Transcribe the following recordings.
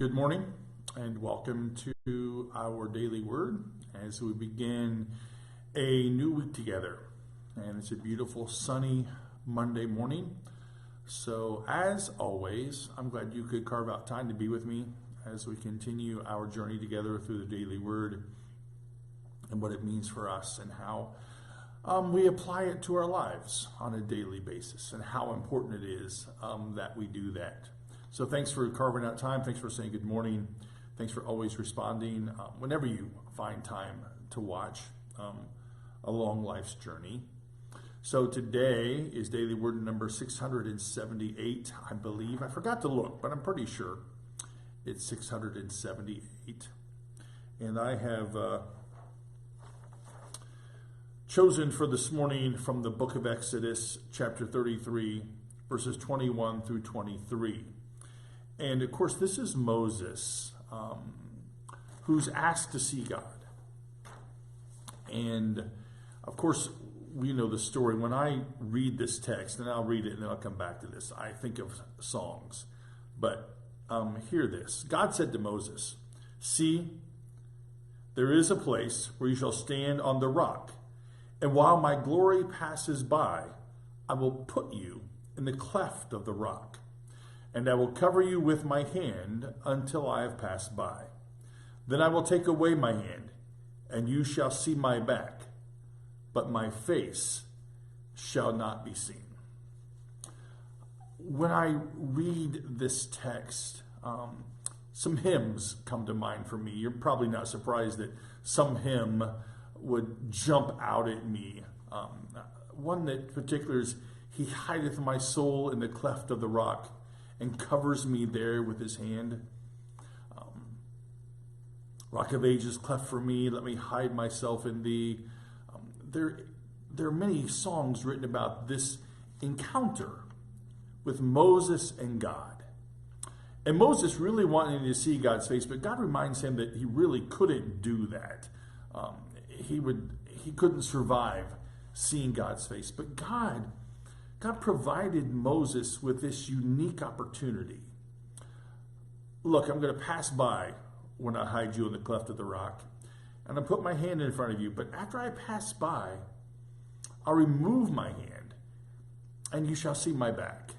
Good morning and welcome to our daily word as we begin a new week together. And it's a beautiful sunny Monday morning. So as always, I'm glad you could carve out time to be with me as we continue our journey together through the daily word and what it means for us and how we apply it to our lives on a daily basis and how important it is that we do that. So thanks for carving out time. Thanks for saying good morning. Thanks for always responding whenever you find time to watch a long life's journey. So today is daily word number 678, I believe. I forgot to look, but I'm pretty sure it's 678. And I have chosen for this morning from the book of Exodus, chapter 33, verses 21 through 23. And of course, this is Moses, who's asked to see God. And of course, we know the story. When I read this text, and I'll read it and then I'll come back to this, I think of songs. But hear this. God said to Moses, "See, there is a place where you shall stand on the rock. And while my glory passes by, I will put you in the cleft of the rock. And I will cover you with my hand until I have passed by. Then I will take away my hand, and you shall see my back, but my face shall not be seen." When I read this text, some hymns come to mind for me. You're probably not surprised that some hymn would jump out at me. One that in particular is, "He hideth my soul in the cleft of the rock, and covers me there with his hand. Rock of ages, cleft for me, let me hide myself in thee." There are many songs written about this encounter with Moses and God. And Moses really wanting to see God's face, but God reminds him that he really couldn't do that. He couldn't survive seeing God's face. But God provided Moses with this unique opportunity. "Look, I'm going to pass by when I hide you in the cleft of the rock, and I'll put my hand in front of you. But after I pass by, I'll remove my hand, and you shall see my back,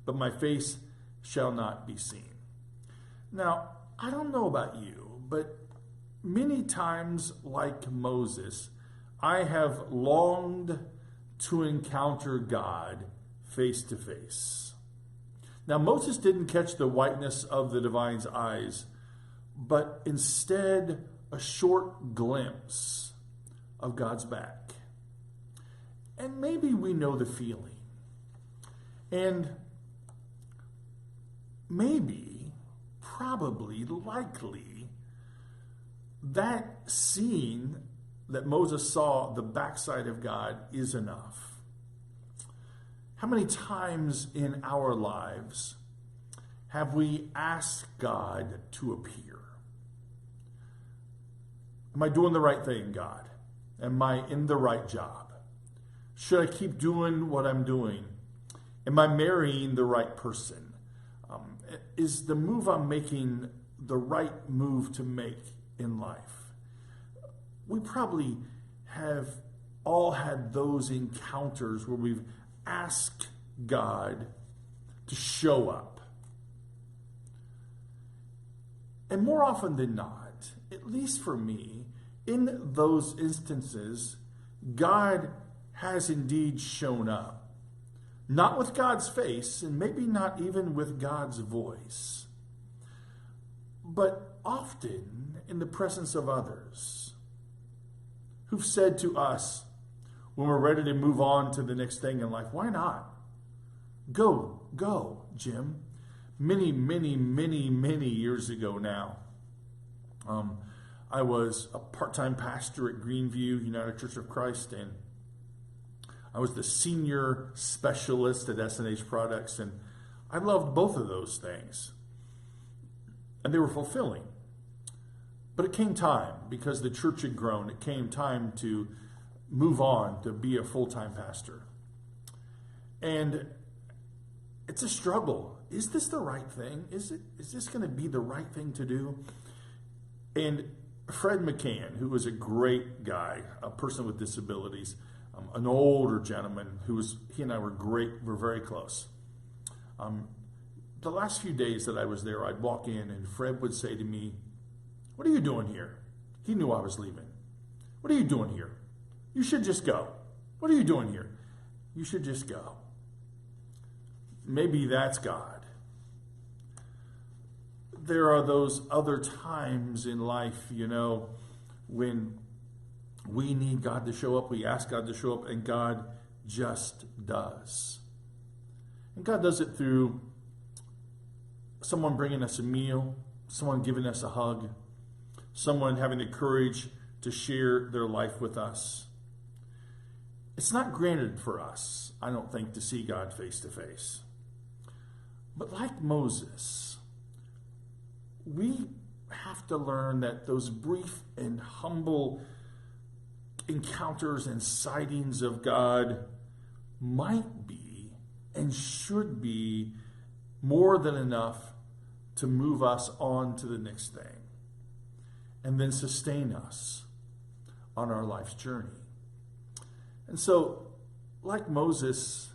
but my face shall not be seen." Now, I don't know about you, but many times, like Moses, I have longed to encounter God face to face. Now, Moses didn't catch the whiteness of the divine's eyes, but instead a short glimpse of God's back. And maybe we know the feeling. And maybe, probably, likely, that scene that Moses saw, the backside of God, is enough. How many times in our lives have we asked God to appear? Am I doing the right thing, God? Am I in the right job? Should I keep doing what I'm doing? Am I marrying the right person? Is the move I'm making the right move to make in life? We probably have all had those encounters where we've asked God to show up. And more often than not, at least for me, in those instances, God has indeed shown up. Not with God's face, and maybe not even with God's voice, but often in the presence of others who've said to us when we're ready to move on to the next thing in life, "Why not? Go, Jim." Many, many, many, many years ago now, I was a part-time pastor at Greenview United Church of Christ, and I was the senior specialist at S&H Products, and I loved both of those things. And they were fulfilling. But it came time, because the church had grown, it came time to move on to be a full-time pastor. And it's a struggle is this the right thing? Is this going to be the right thing to do? And Fred McCann, who was a great guy, a person with disabilities, an older gentleman he and I were great, we're very close. The last few days that I was there, I'd walk in and Fred would say to me, "What are you doing here?" He knew I was leaving. "What are you doing here? You should just go. What are you doing here? You should just go." Maybe that's God. There are those other times in life, when we need God to show up, we ask God to show up, and God just does. And God does it through someone bringing us a meal, someone giving us a hug, someone having the courage to share their life with us. It's not granted for us, I don't think, to see God face to face. But like Moses, we have to learn that those brief and humble encounters and sightings of God might be and should be more than enough to move us on to the next thing and then sustain us on our life's journey. And so, like Moses,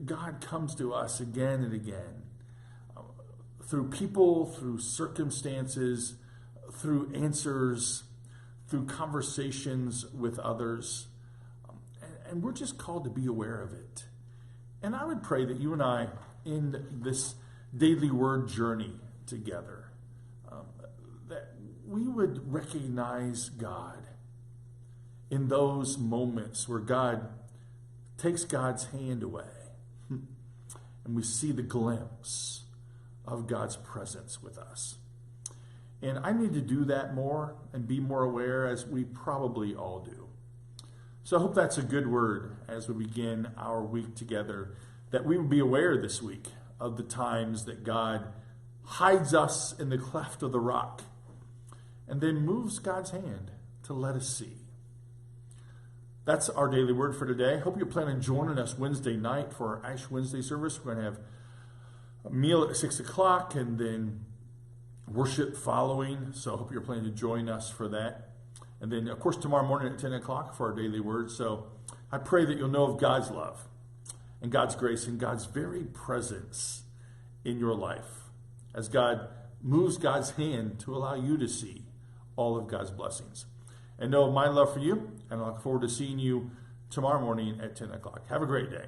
God comes to us again and again through people, through circumstances, through answers, through conversations with others. And we're just called to be aware of it. And I would pray that you and I, in this daily word journey together, that we would recognize God in those moments where God takes God's hand away and we see the glimpse of God's presence with us. And I need to do that more and be more aware, as we probably all do. So I hope that's a good word as we begin our week together, that we would be aware this week of the times that God hides us in the cleft of the rock and then moves God's hand to let us see. That's our daily word for today. Hope you plan on joining us Wednesday night for our Ash Wednesday service. We're going to have a meal at 6 o'clock and then worship following. So I hope you're planning to join us for that. And then, of course, tomorrow morning at 10 o'clock for our daily word. So I pray that you'll know of God's love and God's grace and God's very presence in your life as God moves God's hand to allow you to see all of God's blessings. And know of my love for you, and I look forward to seeing you tomorrow morning at 10 o'clock. Have a great day.